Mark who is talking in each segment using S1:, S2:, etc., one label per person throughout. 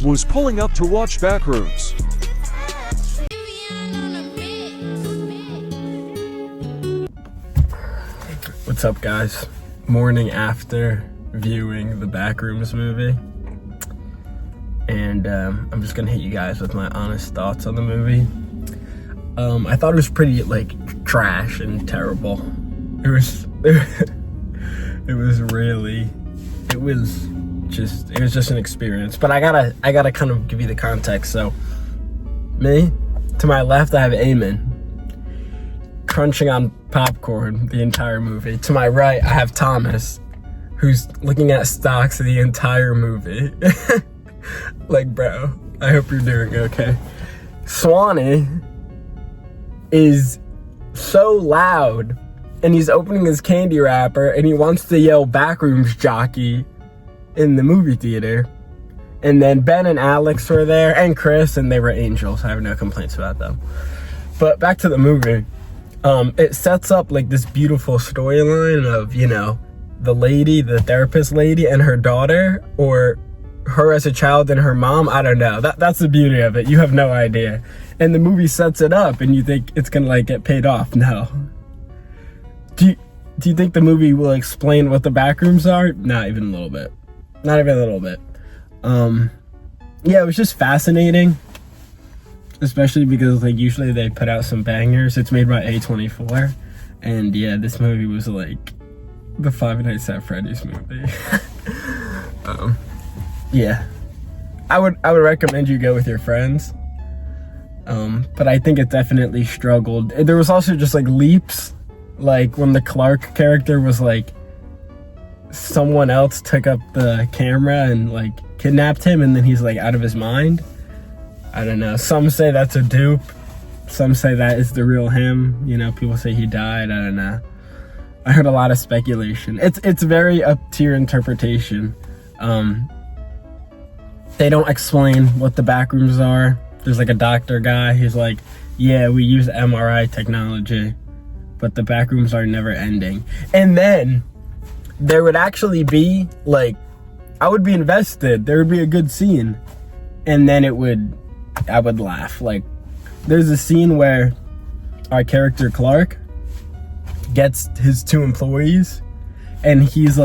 S1: was pulling up to watch Backrooms.
S2: What's up, guys? Morning after viewing the Backrooms movie, and I'm just gonna hit you guys with my honest thoughts on the movie. I thought it was pretty trash and terrible. It was just an experience. But I gotta kind of give you the context. So, me, to my left, I have Eamon crunching on popcorn the entire movie. To my right, I have Thomas, who's looking at stocks the entire movie. Bro, I hope you're doing okay. Swanee is so loud, and he's opening his candy wrapper, and he wants to yell Backrooms jockey in the movie theater. And then Ben and Alex were there, and Chris, and they were angels. I have no complaints about them. But back to the movie. It sets up this beautiful storyline of, the lady, the therapist lady, and her daughter, or her as a child and her mom. I don't know. That's the beauty of it. You have no idea. And the movie sets it up, and you think it's gonna get paid off. No. Do you think the movie will explain what the Backrooms are? Not even a little bit. Not even a little bit. Yeah, it was just fascinating. Especially because usually they put out some bangers. It's made by A24. And yeah, this movie was the Five Nights at Freddy's movie. Yeah. I would recommend you go with your friends. But I think it definitely struggled. There was also just leaps. When the Clark character was someone else took up the camera and kidnapped him, and then he's out of his mind. I don't know. Some say that's a dupe. Some say that is the real him. People say he died. I don't know. I heard a lot of speculation. It's very up to your interpretation. They don't explain what the Backrooms are. There's a doctor guy. He's yeah, we use MRI technology, but the Backrooms are never ending. And then there would actually be I would be invested. There would be a good scene, and then I would laugh. There's a scene where our character Clark gets his two employees, and he's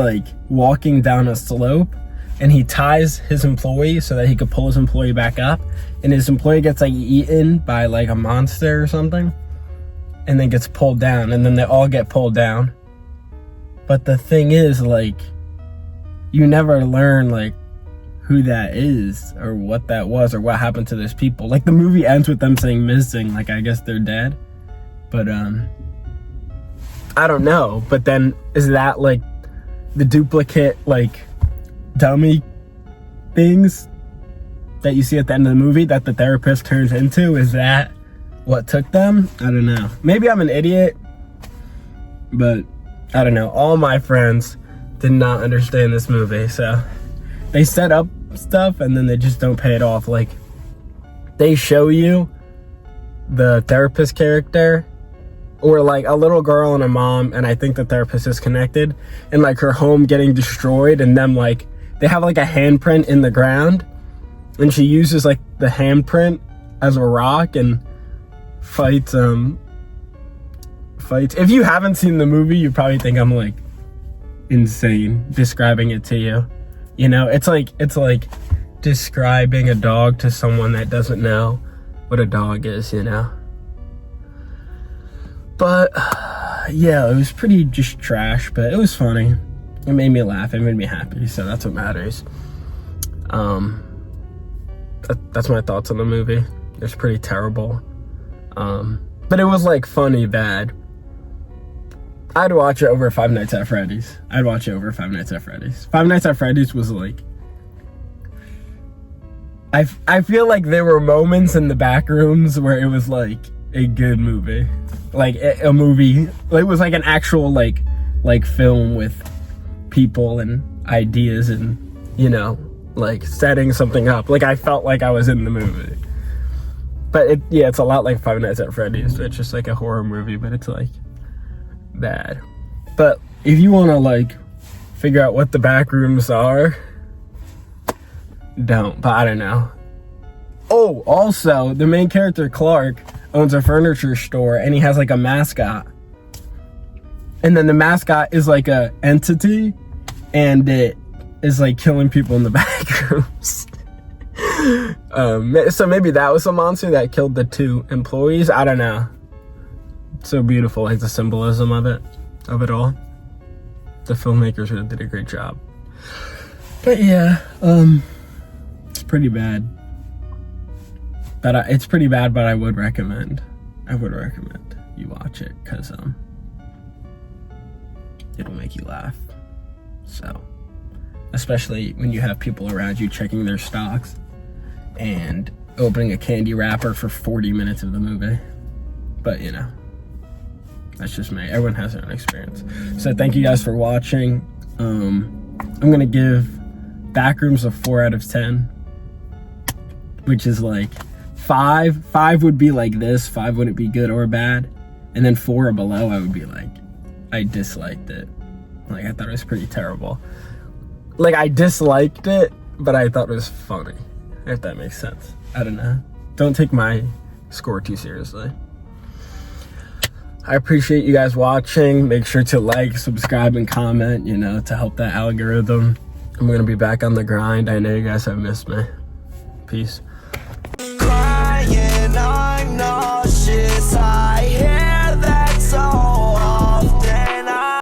S2: walking down a slope, and he ties his employee so that he could pull his employee back up, and his employee gets eaten by a monster or something, and then gets pulled down, and then they all get pulled down. But the thing is, you never learn who that is, or what that was, or what happened to those people. The movie ends with them saying missing, I guess they're dead. But I don't know. But then is that the duplicate dummy things that you see at the end of the movie that the therapist turns into? Is that what took them? I don't know. Maybe I'm an idiot, but I don't know. All my friends did not understand this movie, so they set up stuff and then they just don't pay it off. They show you the therapist character, or a little girl and a mom, and I think the therapist is connected, and her home getting destroyed, and them they have a handprint in the ground, and she uses the handprint as a rock and fights. If you haven't seen the movie, you probably think I'm insane describing it to you. It's like describing a dog to someone that doesn't know what a dog is, But yeah, it was pretty just trash, but it was funny. It made me laugh. It made me happy, so that's what matters. That's my thoughts on the movie. It's pretty terrible. But it was funny bad. I'd watch it over Five Nights at Freddy's. Five Nights at Freddy's was I feel there were moments in the Backrooms where it was a good movie. A movie. It was an actual film with people and ideas and, setting something up. I felt I was in the movie. But it's a lot like Five Nights at Freddy's. It's just a horror movie, but it's bad. But if you want to figure out what the Backrooms are, don't, but I don't know. Oh, also, the main character, Clark, owns a furniture store, and he has like a mascot. And then the mascot is like a entity, and it is like killing people in the back rooms. So maybe that was the monster that killed the 2 employees. I don't know. So beautiful, like the symbolism of it all. The filmmakers really did a great job. But yeah, it's pretty bad. But it's pretty bad, but I would recommend you watch it, because it'll make you laugh. So, especially when you have people around you checking their stocks and opening a candy wrapper for 40 minutes of the movie. But you know, that's just me. Everyone has their own experience. So thank you guys for watching. I'm gonna give Backrooms a 4 out of 10, which is like 5 would be like this. 5 wouldn't be good or bad, and then 4 or below, I would be like, I disliked it. Like, I thought it was pretty terrible. Like, I disliked it, but I thought it was funny, if that makes sense. I don't know. Don't take my score too seriously. I appreciate you guys watching. Make sure to like, subscribe, and comment, you know, to help that algorithm. I'm gonna be back on the grind. I know you guys have missed me. Peace.
S3: Crying, I'm nauseous. I hear that song.